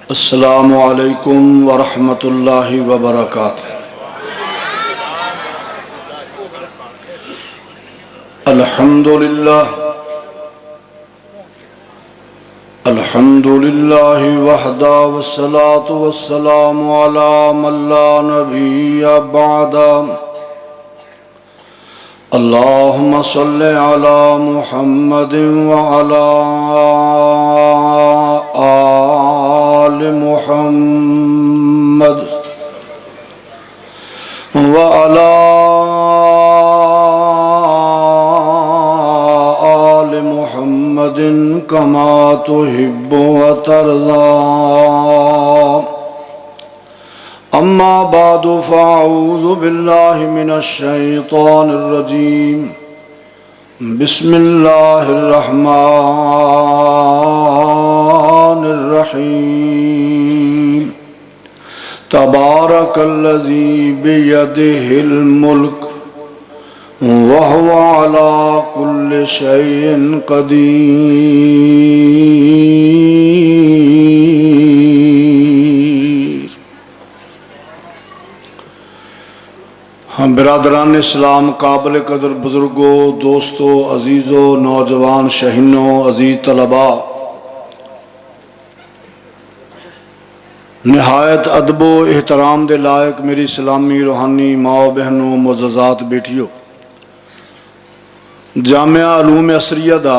अस्सलामु अलैकुम वरहमतुल्लाहि वबरकातुहू। अल्हम्दुलिल्लाह वहदा वस्सलातु वस्सलामु अला मन ला नबिय्य बअदा। अल्लाहुम्मा सल्लि अला मुहम्मदिन व अला आलि मुहम्मद व अला आलि मुहम्मदिन कमा तुहिब्बु व तर्ज़ा। अम्मा बादु फ़अऊज़ु बिल्लाहि मिनश शैतानिर रजीम। बिस्मिल्लाहिर रहमानिर रहीम। तबारकल्लज़ी बियदिहिल मुल्क व हुवा अला कुल्लि शैइन क़दीर। हम बिरादरान इस्लाम, काबिल कदर बुजुर्गों, दोस्तों, अजीज़ों, नौजवान शहीनों, अजीज़ तलबा, नहायत अदबो एहतराम दे लायक मेरी इस्लामी रूहानी माओ बहनों, मुअज़्ज़ज़ात बेटियों, जामिया उलूम असरिया दा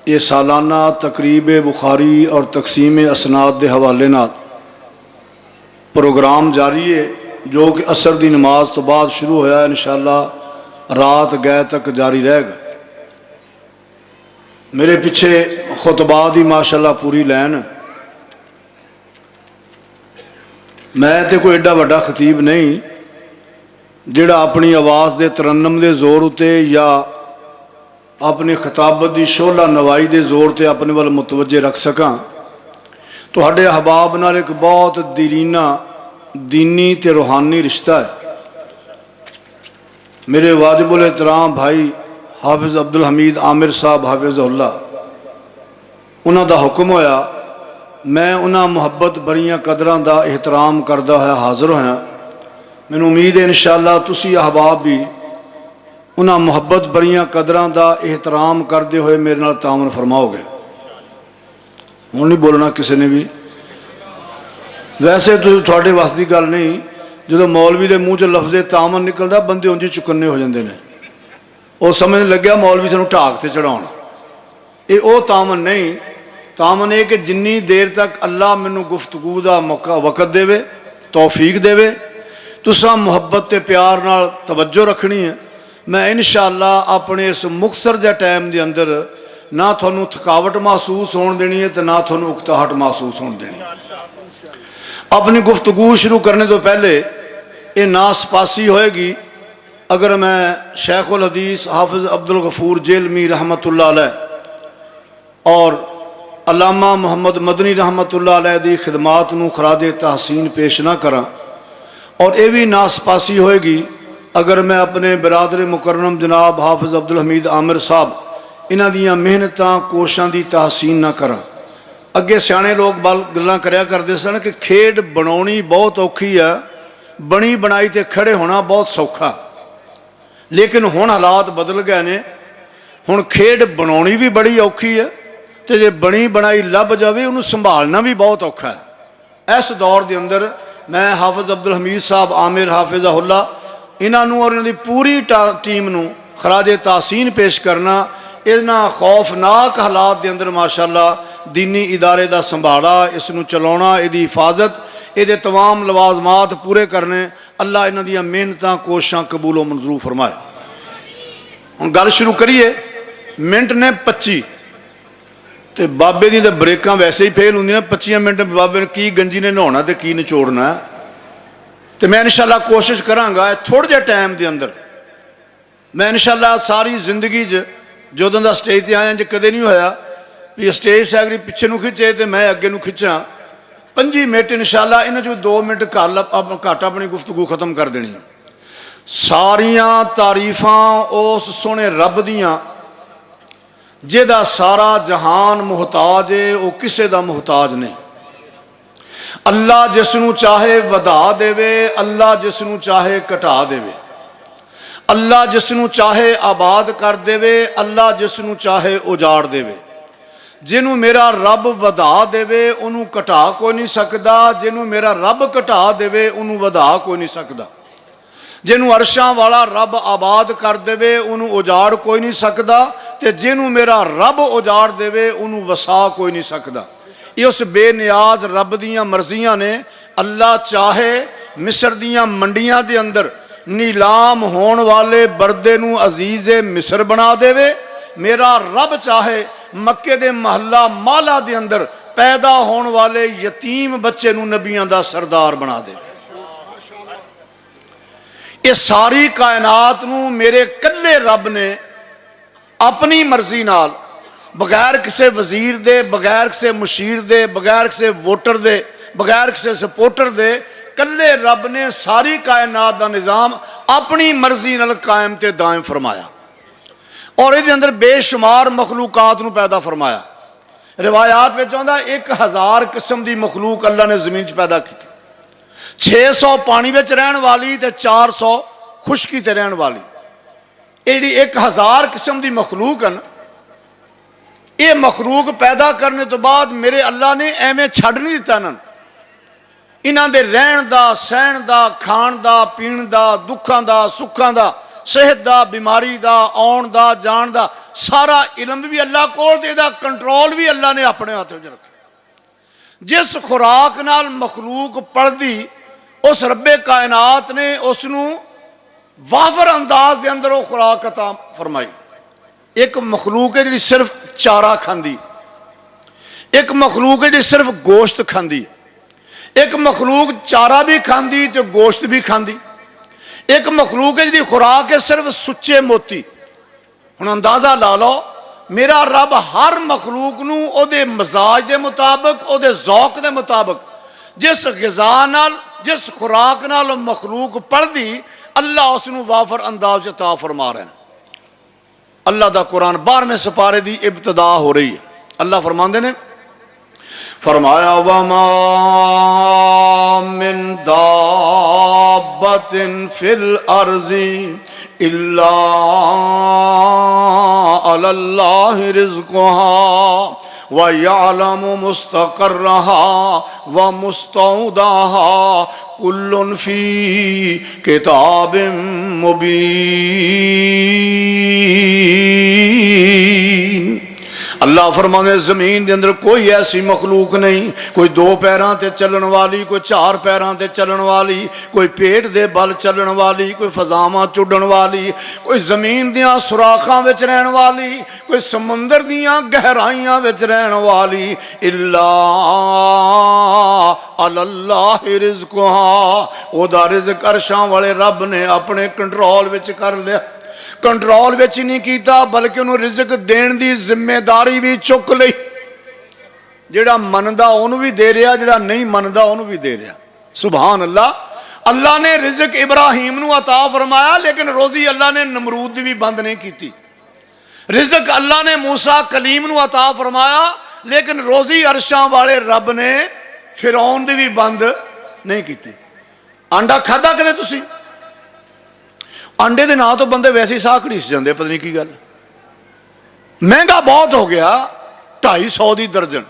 ये सालाना तकरीब बुखारी और तकसीम असनाद के हवाले नाल प्रोग्राम जारी है, जो कि असर की नमाज तो बाद शुरू होया। इंशाअल्लाह रात गए तक जारी रहेगा। मेरे पिछे खुतबा दी माशाअल्लाह पूरी लैन। मैं तो कोई एडा वड्डा खतीब नहीं जिहड़ा अपनी आवाज़ के तरन्नम के जोर उत्ते या अपनी खिताबत की शोला नवाई के जोर ते अपने वाल मुतवज्जे रख सकां। तुहाडे अहबाब नाल एक बहुत दीरीना दीनी ते रूहानी रिश्ता है। मेरे वाजिबुल एहतराम भाई हाफिज़ अब्दुल हमीद आमिर साहब हाफिज़हुल्लाह, उन्हां दा हुक्म होया, मैं उन्हां मुहब्बत भरियां कदरां दा एहतराम करदा होया हाज़र होया। मैनूं उम्मीद है इंशाअल्लाह तुसी अहबाब भी उन्हां मुहब्बत भरियां कदरां दा एहतराम करते हुए मेरे नाल तावन फरमाओगे। हुण नहीं बोलना किसी ने भी। वैसे तो थोड़े वस की गल नहीं, जो मौलवी के मूँह च लफ्ज़े तामन निकलता बंदे उंज चुकन्ने हो जाते हैं। वो समझ लग्या मौलवी सानू ढाक से चढ़ाउण। ये वो तामन नहीं। तामन है कि जिन्नी देर तक अल्लाह मैनू गुफ्तगू का मौका वक़्त देवे, तौफीक देवे, तुसां मुहब्बत ते प्यार नाल तवज्जो रखनी है। मैं इंशाअल्लाह अपने इस मुख्तसर जे टाइम के अंदर ना थानू थकावट महसूस होने देनी है, तो ना थानू उकताहट महसूस होने देनी। अपनी गुफ्तगू शुरू करने तो पहले ये नासपासी होएगी अगर मैं शेखुल हदीस हाफिज़ अब्दुल गफूर जेलमी रहमतुल्लाह अलैह और अल्लामा मोहम्मद मदनी रहमतुल्लाह अलैह दी खिदमात नूं खराजे तहसीन पेश ना करा। और ये भी नासपासी होएगी अगर मैं अपने बिरादर मुकर्रम जनाब हाफिज़ अब्दुल हमीद आमिर साहब इन्हां दियां मेहनतां कोशां दी तहसीन ना करा। अगे सियाने लोग गल्लां करया करदे सन कि खेड बनाउणी बहुत औखी है, बनी बनाई ते खड़े होना बहुत सौखा। लेकिन हुण हालात बदल गए ने। हुण खेड बनाउणी भी बड़ी औखी है, तो जे बनी बनाई लभ जाए उन्होंने संभालना भी बहुत औखा है। इस दौर के अंदर मैं हाफिज़ अब्दुल हमीद साहब आमिर हाफिज़हुल्लाह इन्हों और इन्हों पूरी टीम नूं खराजे तहसीन पेश करना। इन्हां खौफनाक हालात के अंदर माशाअल्लाह दीनी इदारे का संभाला, इसनूं चलाउणा, इहदी हिफाजत, इहदे तमाम लवाजमात पूरे करने। अल्लाह इन्हां दियां मेहनतां कोशिशां कबूलो मंजूर फरमाए। हुण गल शुरू करिए। मिनट ने 25 तो बाबे दी तो ब्रेकां वैसे ही फेल होंदियां। 25 मिनट बाबे ने की गंजी ने नहाउणा तो की निचोड़ना। तो मैं इंशाअल्लाह कोशिश करांगा थोड़े जे टाइम के अंदर। मैं इंशाअल्लाह सारी जिंदगी जोदों का स्टेज पर आया कदे नहीं होया भी स्टेज सैकरी पिछे नूं खिंचे तो मैं अगे नूं खिंचा। 25 मिनट इंशाअल्लाह इन्हां चों 2 मिनट घट अपनी गुफ्तगू खत्म कर देनी। सारिया तारीफां उस सोने रब दियां जिहदा सारा जहान मुहताज है, वो किसी का मुहताज नहीं। अल्लाह जिसनू चाहे वधा देवे, अल्लाह जिसनू चाहे घटा देवे। अल्लाह जिसनू चाहे आबाद कर देवे, अल्लाह जिसनू चाहे उजाड़ देवे। जिन्हों मेरा रब वधा देवे उन्हों घटा कोई नहीं सकता, जिन्हों मेरा रब घटा देवे उन्हों वधा कोई नहीं सकता। जिन्हों अरशां वाला रब आबाद कर देवे उन्हों उजाड़ कोई नहीं सकता, तो जिन्हों मेरा रब उजाड़ देवे उन्हों वसा कोई नहीं सकता। ये उस बेनियाज रब दियां मर्जियां ने। अल्लाह चाहे मिस्र दियां मंडियां दे अंदर नीलाम होने वाले बरदे नूं अजीज़े मिस्र बना देवे। मेरा रब चाहे मक्के दे महल्ला माला दे अंदर पैदा होने वाले यतीम बच्चे नूं नबियां दा सरदार बना देवे। ये सारी कायनात नूं मेरे कल्ले रब ने अपनी मर्जी नाल, बगैर किसी वजीर दे, बगैर किसी मुशीर दे, बगैर किसी वोटर दे, बगैर किसी सपोर्टर दे, कल्ले रब ने सारी कायनात का निज़ाम अपनी मर्जी नाल कायम ते दायम फरमाया और ये अंदर बेशुमार मखलूकात नूं पैदा फरमाया। रिवायात में आउंदा 1000 किस्म की मखलूक अल्लाह ने जमीन च पैदा की। 600 पानी में रहने वाली तो 400 खुशकी ते रहने वाली। ये 1000 किस्म की मखलूक है, ये मखलूक पैदा करने तो बाद मेरे अल्लाह ने एवें छड़ नहीं दिता। इन्हां दे रहन दा, सहन दा, खाण दा, पीण दा, दुखां दा, सुखां दा, सेहत दा, बीमारी दा, आउण दा, जाण दा सारा इलम भी अल्लाह कोल ते इहदा कंट्रोल भी अल्लाह ने अपने हाथ विच रखा। जिस खुराक नाल मखलूक पलदी उस रब्बे कायनात ने उसनूं वाफर अंदाज के अंदर वो खुराक अता फरमाई। एक मखलूक है जी सिर्फ चारा खांदी, एक मखलूक है जी सिर्फ गोश्त खांदी, एक मखलूक चारा भी खांदी तो गोश्त भी खांदी, एक मखलूक है जी खुराक है सिर्फ सुच्चे मोती। हुण अंदाजा ला लो मेरा रब हर मखलूक नूं ओदे मजाज के मुताबिक, ओदे जौक के मुताबिक, जिस गिजा नाल, जिस खुराक नाल मखलूक पढ़दी अल्लाह उसनूं वाफर अंदाज अता फरमा रहे हैं। अल्लाह दा कुरान 12वें सिपारे की इब्तदा हो रही है। अल्लाह फरमांदे ने, फरमाया वमा मिन दाब्बतिन फिल अर्ज़ि इल्ला अलल्लाहि रिज़्क़ुहा व यअलमु मुस्तक़र्रहा व मुस्तौदाहा कुल्लुन फी किताबिम मुबीन। अल्लाह फरमाने जमीन के अंदर कोई ऐसी मखलूक नहीं, कोई 2 पैरों ते चलन वाली, कोई 4 पैरों ते चलन वाली, कोई पेट दे बल चलन वाली, कोई फजावां चुडन वाली, कोई जमीन दियां सुराखां विच रहन वाली, कोई समुंदर दियां गहराइयां विच रहन वाली। इल्ला अल्लाह रिज़्क़ुहा, ओदा रिज़्क़ अर्शां वाले रब ने अपने कंट्रोल विच कर लिया। कंट्रोल विच नहीं कीता बल्कि उन्होंने रिज़्क देने की जिम्मेदारी भी चुक ली। जिहड़ा मनदा उन्होंने भी दे रहा, जिहड़ा नहीं मनदा उन्होंने भी दे रहा। सुभान अल्लाह। अल्लाह ने रिज़्क इब्राहिम नूं अता फरमाया लेकिन रोजी अल्लाह ने नमरूद दी भी बंद नहीं की। रिज़्क अल्लाह ने मूसा कलीम नूं अता फरमाया लेकिन रोजी अरशां वाले रब ने फिरौन दी भी बंद नहीं की। आंडा खादा कदे तुसीं? अंडे के नाम तो बंदे वैसे ही साह घड़ीस जाते, पता नहीं की गल। महंगा बहुत हो गया, 250 की दर्जन।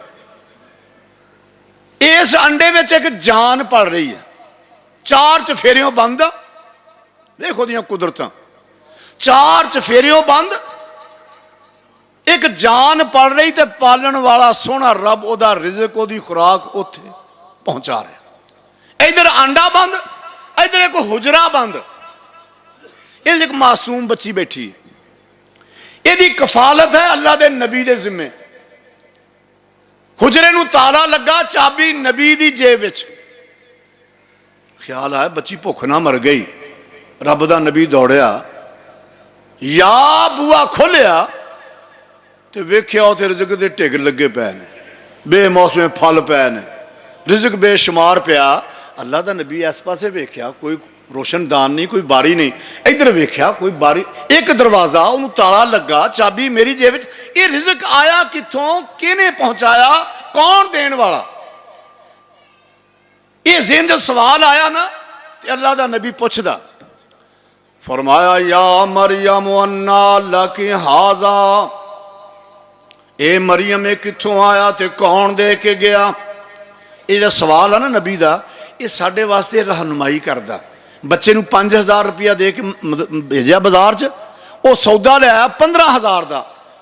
इस अंडे में एक जान पल रही है, 4 चफेरियों बंद। देखो दियां कुदरतां, 4 चफेरियों बंद, एक जान पल रही तो पालन वाला सोहना रब ओदा रिज़्क ओदी खुराक उत्थे पहुंचा रहा। इधर अंडा बंद, इधर एक हुजरा बंद। एक मासूम बच्ची बैठी, यदी कफालत है अल्लाह के नबी के जिम्मे। हुजरे नूं ताला लगा, चाबी नबी की जेब विच। ख्याल आया बच्ची भुख ना मर गई। रब दा नबी दौड़िया, या बूआ खोलिया तो वेख्या उत्थे रिज़्क दे ढिग लगे पे ने, बेमौसमे फल पे ने, रिज़्क बेशुमार पिया। अल्लाह दा नबी इस पासे वेख्या, कोई रोशनदान नहीं, कोई बारी नहीं। इधर वेख्या कोई बारी, एक दरवाजा, उन्होंने ताला लगा, चाबी मेरी जेब विच। ये रिज़्क आया किथों, किने पहुंचाया, कौन देने वाला? ये ज़हन जो सवाल आया ना तो अल्लाह का नबी पूछदा, फरमाया या मरियम अन्ना लकी हाजा, ए मरियम ये कित्थों आया तो कौन दे के गया। ये जो सवाल है ना नबी का, ये साढ़े वास्ते रहनुमाई करदा। बच्चे नूं 5000 रुपया दे के भेजा बाजार च, वो सौदा लिया 15000 का,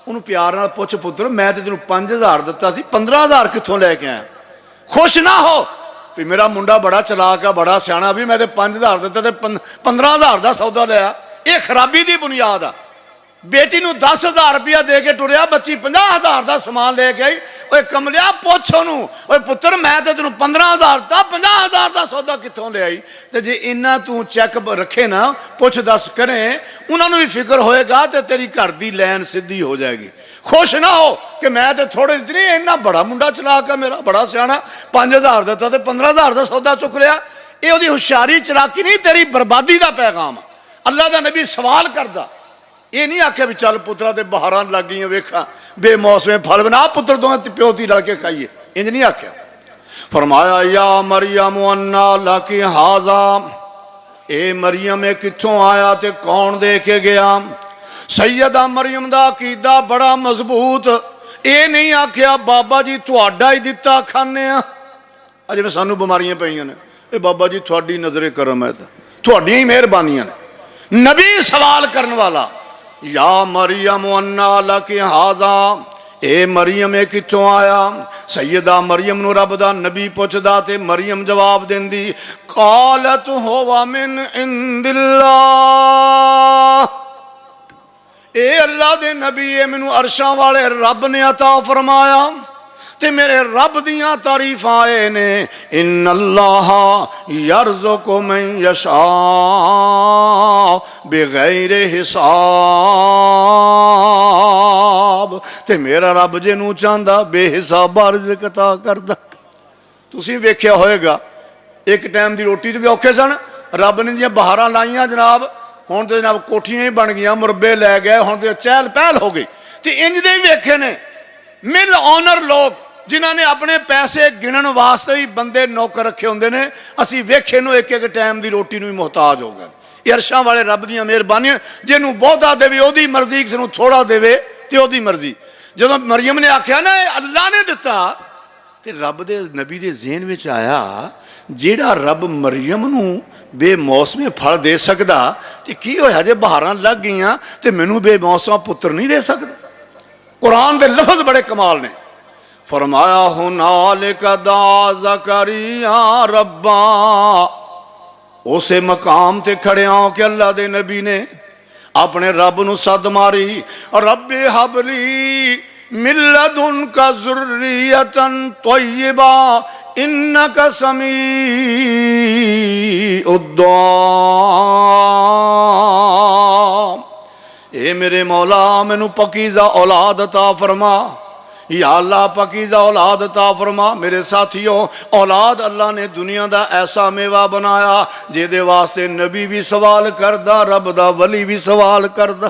उन्होंने प्यार नाल पुछ पुत्र मैं तो तेन 5000 दिता सी, 15000 कित्थों लैके आया। खुश ना हो भी मेरा मुंडा बड़ा चलाक है, बड़ा सियाणा, भी मैं तो 5000 दिता तो 15000 का सौदा लिया। ये खराबी की बुनियाद आ। बेटी नूं 10000 रुपया दे के टुरिया, बच्ची 50000 का समान लेके आई। ओए कमलिया पुछ ओनू, ओए पुत्र मैं तो तेन 15000 दिता, 50000 का सौदा कित्थों ले आई। तो जे इन्ना तू चैक रखे ना, पुछ दस करें, उन्होंने भी फिक्र होएगा तो तेरी घर की लैन सीधी हो जाएगी। खुश ना हो कि मैं तो थोड़े नहीं, इन्ना बड़ा मुंडा चलाक है मेरा, बड़ा सियाणा, 5000 दिता तो 15000 का सौदा चुक लिया। ये उसकी होशियारी चलाकी नहीं, तेरी बर्बादी का पैगाम। अल्लाह का नबी सवाल करता, ये नहीं आख्या भी चल पुत्रा ते बहारां लग गई वेखा बेमौसमे फल बना, पुत्र दोवें प्यो धी रल के खाइए, इंज नहीं आख्या। फरमाया या मरियम अन्ना लकी हाजा, ए मरियम कित्थों आया ते कौन दे के गया। सैयदा मरियम दा अकीदा बड़ा मजबूत, ये नहीं आख्या बाबा जी तुहाडा ही दिता खाने आ। अज में सानू बीमारियां पईयां ने, ये बाबा जी तुहाडी नजरे करम है, तुहाडियां ही मेहरबानियां ने। नबी सवाल करने वाला, या मरियम अन्ना लकी हाजा, ए मरियम ये कित्थों आया। सैयदा मरियम नूं रब दा नबी पुछदा ते मरियम जवाब देंदी, कालत हुवा मिन इंदिल्लाह, ए अल्लाह दे नबी ये मैनू अरशां वाले रब ने अता फरमाया ते मेरे रब दियां तारीफां आए ने। इन्नल्लाह यरज़ुकु मन यशा बिगैर हिसाब, ते मेरा रब जिन्हों चाहता बेहिसाबा रिज़्क अता करदा। तुसीं वेख्या होएगा एक टाइम की रोटी तो भी औखे सन, रब ने जियां बहारां लाइयां जनाब, हुण तो जनाब कोठियां ही बन गई, मुरबे लै गए, हुण तो चहल पहल हो गई। तो इंज दे वेखे ने मिल ऑनर लोग जिन्होंने अपने पैसे गिणन वास्ते ही बंदे नौकर रखे होंगे ने, असी वेखे नो एक एक टाइम की रोटी नूं ही मुहताज हो गए। ये अरशां वाले रब दियां मेहरबानियां, जिन्हों बहुता देवे ओदी मर्जी, किसी नूं थोड़ा देवे तो ओदी मर्जी। जदों मरियम ने आख्या ना अल्लाह ने दिता, तो रब दे नबी दे ज़हन विच आया, जेड़ा रब मरियम नूं बेमौसमे फल दे सकदा ते की होया जे बहारां लग गईयां ते मैनूं बेमौसमा पुत्र नहीं दे सकदा। कुरान दे लफज बड़े कमाल ने। फरमाया हुनालिका दा ज़करिया रब्बा, उसे मकाम ते खड़े हो के अल्लाह दे नबी ने अपने रब नूं सद मारी, रब्बे हबली मिन लदुनका ज़ुर्रियतन तय्यिबा इन्नका समीउद दुआ। ए मेरे मौला मैनू पकीज़ा औलाद अता फरमा, या अल्लाह पकीज़ा औलाद अता फरमा। मेरे साथियों, औलाद अल्लाह ने दुनिया का ऐसा मेवा बनाया जिहदे वास्ते नबी भी सवाल करदा, रब दा वली भी सवाल करदा।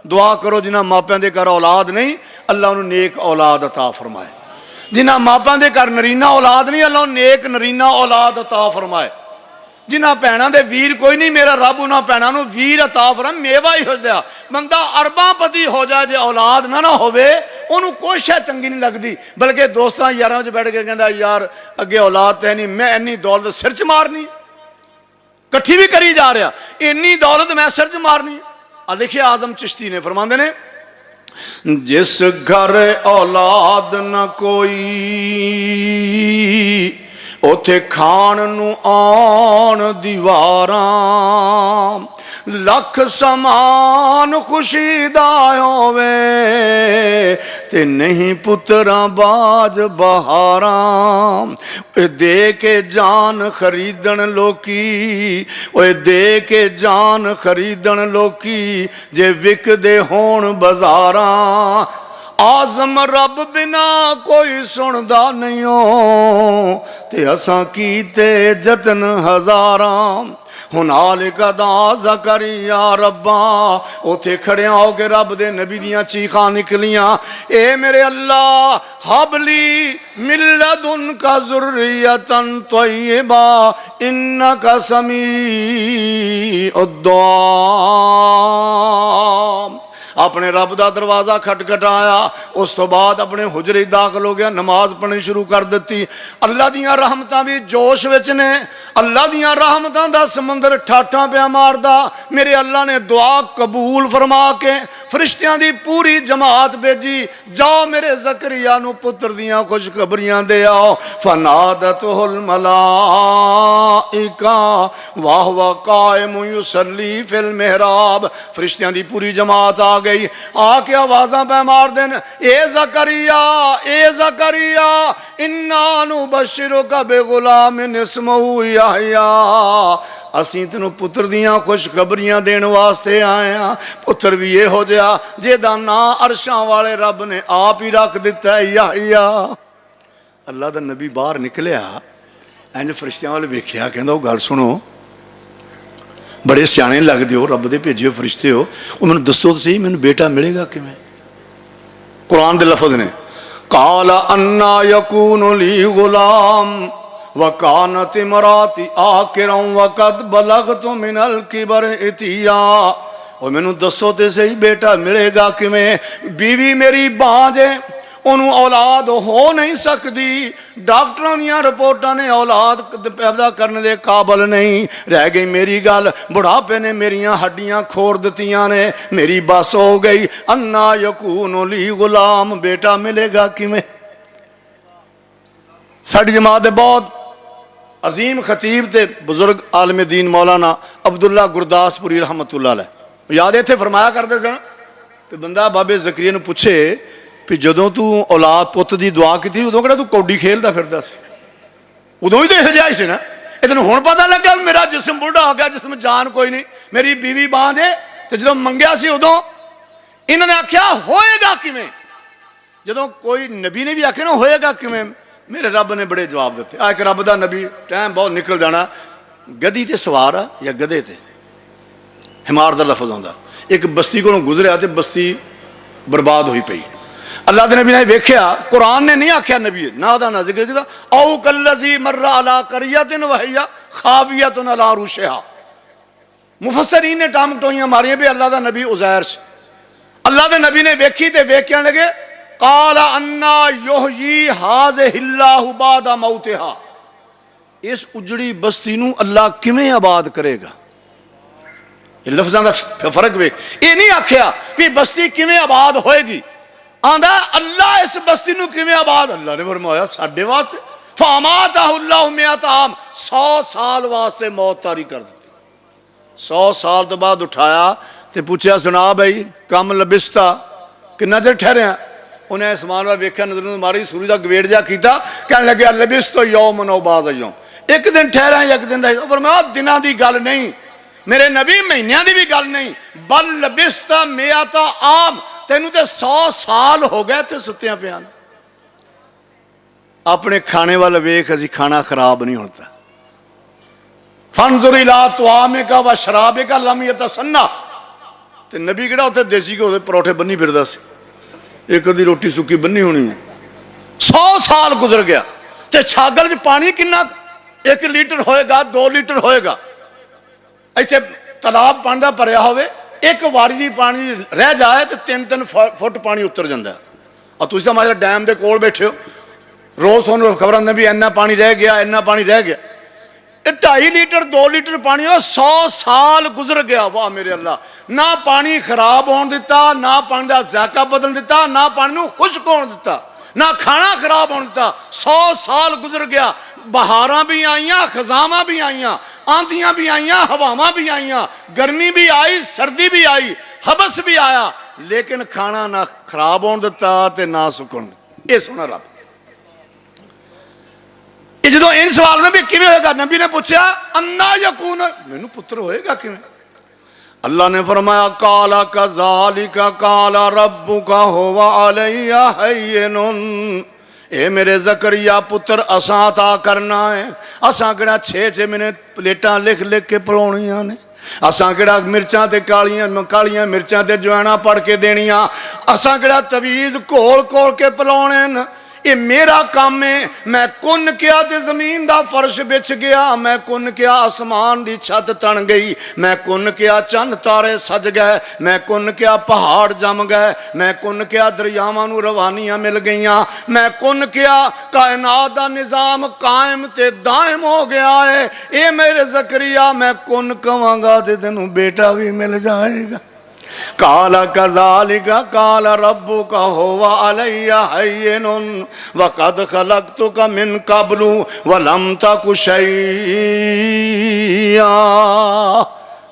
दुआ करो जिन्हां मापियां दे घर औलाद नहीं, अल्लाह उन्हें नेक औलाद अता फरमाए। जिन्हां मापियां दे घर नरीना औलाद नहीं, अल्लाह नेक नरीना औलाद अता फरमाए। जिन्हां भैणां दे वीर कोई नहीं, मेरा रब उन्हां भैणां नूं वीर अता फरमाए। मेवा ही हो जाए, बंदा अरबापति हो जाए, जे औलाद ना होवे उन्होंने कोई शै चंगी नहीं लगती, बल्कि दोस्तां यारां च बैठ के कहंदा यार अगे औलाद तो है नहीं, मैं इन्नी दौलत सिर च मारनी, कट्ठी भी करी जा रहा, इन्नी दौलत मैं सिर च मारनी। लिखे आजम चिश्ती ने फरमाते ने, जिस घर औलाद न कोई उथे खान नू आन दीवारां, लख समान खुशी दा होवे ते नहीं पुत्रां बाज बहारां। दे के जान खरीदन लोकी, ओए दे के जान खरीदन लोकी, जे विकदे होण बाजारां। आजम रब बिना कोई सुनदा नहीं हो, ते असां कीते जतन हजारां। हुनालिका दा ज़करिया रब्बा, उथे खड़िया हो के रब दे नबी दियां चीखां निकलियां, ए मेरे अल्लाह हबली मिल्लदुनका ज़ुर्रियतन तय्यिबा इन्नका समीउद दुआ। अपने रब का दरवाज़ा खटखटाया, उस तो बाद अपने हुजरे दाखिल हो गया, नमाज पढ़नी शुरू कर दी। अल्लाह दियां रहमतां भी जोश विच ने, अल्लाह दियां रहमतां दा समंदर ठाठां पिया मारदा। मेरे अल्लाह ने दुआ कबूल फरमा के फरिश्तियां दी पूरी जमात भेजी, जाओ मेरे ज़करिया नूं पुत्र दियां खुशखबरियां दे आओ। फनादतहुल मलाइका वहुवा काइमुन युसल्ली फिल मेहराब। फरिश्तियां दी पूरी जमात आ गई, आके आवाज़ां पे मार देन, ए ज़करिया इन्ना नुबश्शिरुका बिगुलामिन इस्मुहु यहया। असीं तेनू पुत्र दियां खुशखबरियां देने वास्ते आए हैं। पुत्र भी ये हो जा जेदा नां अरशां वाले रब ने आप ही रख दिता है, यहया। अल्लाह दा नबी बाहर निकलिया, इंज फरिश्तियां वाले वेख्या, कहंदा गल सुनो, बड़े सियाने लगते हो, रब दे भेजे फरिश्ते हो, मैनू दसो तो सही मैनू बेटा मिलेगा किवें? कुरान दे लफज ने, काला अन्ना यकूनु ली गुलाम वकानत इमराती आकिरम वकद बलगतु मिनल किबर इतिया। और मैनू दसो तो सही बेटा मिलेगा किवें? बीवी मेरी बांझ है, उन्होंने औलाद हो नहीं सकती, डॉक्टरों दी रिपोर्टां ने औलाद पैदा करने के काबल नहीं रह गई। मेरी गल, बुढ़ापे ने मेरिया हड्डियां खोर दित्तियां ने, मेरी बस हो गई। अन्ना यकूनु ली गुलाम, बेटा मिलेगा किवें? साडी जमात दे बहुत अजीम खतीब ते बुजुर्ग आलम दीन मौलाना अब्दुल्ला गुरदासपुरी रहमतुल्लाह अलैह याद इत्थे फरमाया करते सन कि बंदा बाबे ज़करिया नूं पुछे भी जदों तू औलाद पुत की दुआ की उदों किहड़ा तू कौडी खेलदा फिरदा सी? उदों ही तो इहो जिहा सी ना। ये तैनूं हुण पता लगा मेरा जिस्म बुढ़ा हो गया, जिस्म जान कोई नहीं, मेरी बीवी बांझ है। तो जदों मंगिया सी उदों इन्होंने आख्या होएगा किवें? जदों कोई नबी ने भी आख्या ना होएगा किवें, मेरे रब ने बड़े जवाब दिते। आ एक रब का नबी, टाइम बहुत निकल जाना, गधी ते सवार आ या गधे ते, हिमार का लफज आउंदा, एक बस्ती कोलों गुजरिया तो बस्ती बर्बाद हुई पई। अल्लाह के नबी ने वेख्या, कुरान ने नहीं आख्या नबी ना ना जिक्र किया, औ कल्लज़ी मर्रा अला करियतिन वहिया खावियतुन अला रुशिहा। मुफस्सरीन ने टाम टोइयां मारियां भी अल्लाह का नबी उज़ैर से। अल्लाह के नबी ने वेखी तो वेख कहने लगे, काला अन्ना युहयी हाज़िहिल्लाहु बादा मौतिहा। इस उजड़ी बस्ती नूं अल्लाह किवें आबाद करेगा? लफ्ज़ां दा फर्क वे, ये नहीं आख्या भी बस्ती किवें आबाद होएगी, आंदा अल्लाह इस बस्ती नूं किवें आबाद। अल्लाह ने फरमाया साडे वास्ते फअमातहुल्लाहु मिअत आम, 100 साल वास्ते मौत तारी कर दी। 100 साल तो बाद उठाया तो पूछया, सुना भाई कम लबिस्ता, किन्ना चिर ठहरिया? उन्हें आसमान वाल वेख्या, नजर मारी, सूरज का गवेड़ जा किया, कहने लगे लबिस्तो यौमन औ बाज़ यौम, एक दिन ठहरा एक दिन का। फरमाया दिनां दी गल नहीं मेरे नबी, महीनों की भी गल नहीं, बल लबिस्ता मिअत आम, तेनू तो 100 साल हो गए ते सुत्तियां पिया। अपने खाने वाल वेख, असी खाना खराब नहीं होता। फंजुर इला तुआमिका व शराबिका लम यतसन्ना, ते नबी किहड़ा उत्थे देसी घ्यो दे परौठे बन्नी फिरदा सी, एक अद्धी रोटी सुक्की बन्नी होनी है। 100 साल गुजर गया ते छागल च पानी किन्ना, 1 लीटर होएगा 2 लीटर होएगा। इत्थे तालाब पानी का भरिया होवे, एक वारी दी पानी रह जाए तो 3-3 फुट पानी उतर जाता है। और तुसीं तां माजरा डैम के कोल बैठे हो, रोज़ तुहानूं खबर आंदी भी इन्ना पानी रह गया, इन्ना पानी रह गया। 2.5 लीटर 2 लीटर पानी 100 साल गुजर गया। वाह मेरे अल्लाह, ना पानी खराब होने दिता, ना पानी का जायका बदल दिता, ना पानी नूं खुश्क होने दिता, ना खाना खराब होने दिता। 100 साल गुजर गया, बहारां भी आईयां, खजावां भी आईयां, आंधियां भी आईयां, हवावां भी आईयां, गर्मी भी आई, सर्दी भी आई, हबस भी आया, लेकिन खाना ना खराब होने दिता ते ना सुकन। ये सुना रब। जो इन सवाल ने भी किवें होएगा, नबी ने पूछा अन्ना यकून, मैनू पुत्र होएगा किवें? अल्लाह ने फरमाया काला कज़ालिका काला रब्बुका हुवा अलैया हय्यनुन। ए मेरे ज़करिया पुत्र असां ता करना है, असां केड़ा 6-6 महीने प्लेटां लिख लिख के पढ़ाउणियां ने, असां केड़ा मिर्चां ते कालियां मिर्चां ते जवैना पढ़ के देनियां, असां केड़ा तवीज़ घोल घोल के पिलाउणे न। ये मेरा काम है। मैं कुन किया ते जमीन दा फर्श बिछ गया, मैं कुन किया आसमान दी छत तन गई, मैं कुन किया चंद तारे सज गए, मैं कुन किया पहाड़ जम गए, मैं कुन किया दरियावां नूं रवानियां मिल गईयां, मैं कुन किया कायनात दा निजाम कायम ते दायम हो गया है। ये मेरे ज़करिया मैं कुन कवांगा ते तैनूं बेटा भी मिल जाएगा। काला कज़ालिका काला रब्बुका हुवा अलैया हय्यनुन वक़द खलक़तुका मिन क़ब्लु वलम तकु शैय्या।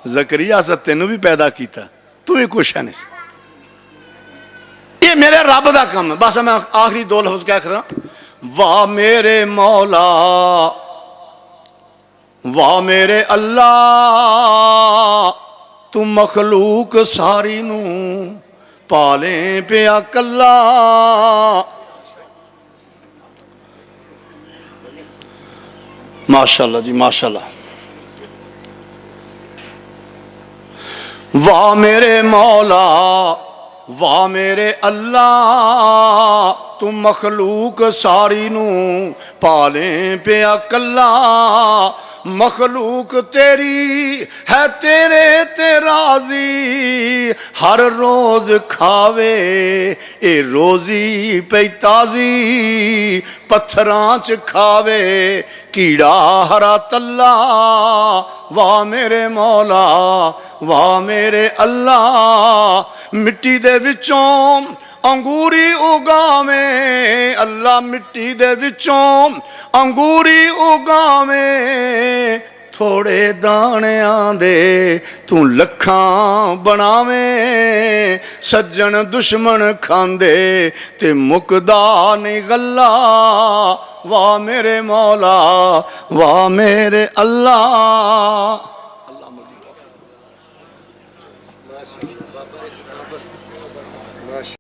ज़करिया असां तैनूं भी पैदा कीता, तू भी कुछ है नहीं। ये मेरे रब दा काम है। बस मैं आखिरी 2 लफ्ज़ कह रहा, वाह मेरे मौला वाह मेरे अल्लाह, तू मखलूक सारी नू पाले पिया कल्ला। माशाअल्लाह जी माशाअल्लाह। वाह मेरे मौला वाह मेरे अल्लाह, तू मखलूक सारी नू पाले पिया कल्ला। मखलूक तेरी है तेरे ते राजी, हर रोज खावे ए रोजी पे ताजी, पत्थरां च खावे कीड़ा हरा तल्ला। वाह मेरे मौला वाह मेरे अल्लाह, मिट्टी दे विचों अंगूरी उगावे अल्लाह, मिट्टी दे विचों अंगूरी उगावे, थोड़े दाणियां दे तू लखां बनावे। सज्जन दुश्मन खांदे ते मुकदा नहीं गल्ला। वाह मेरे मौला वाह मेरे अल्लाह।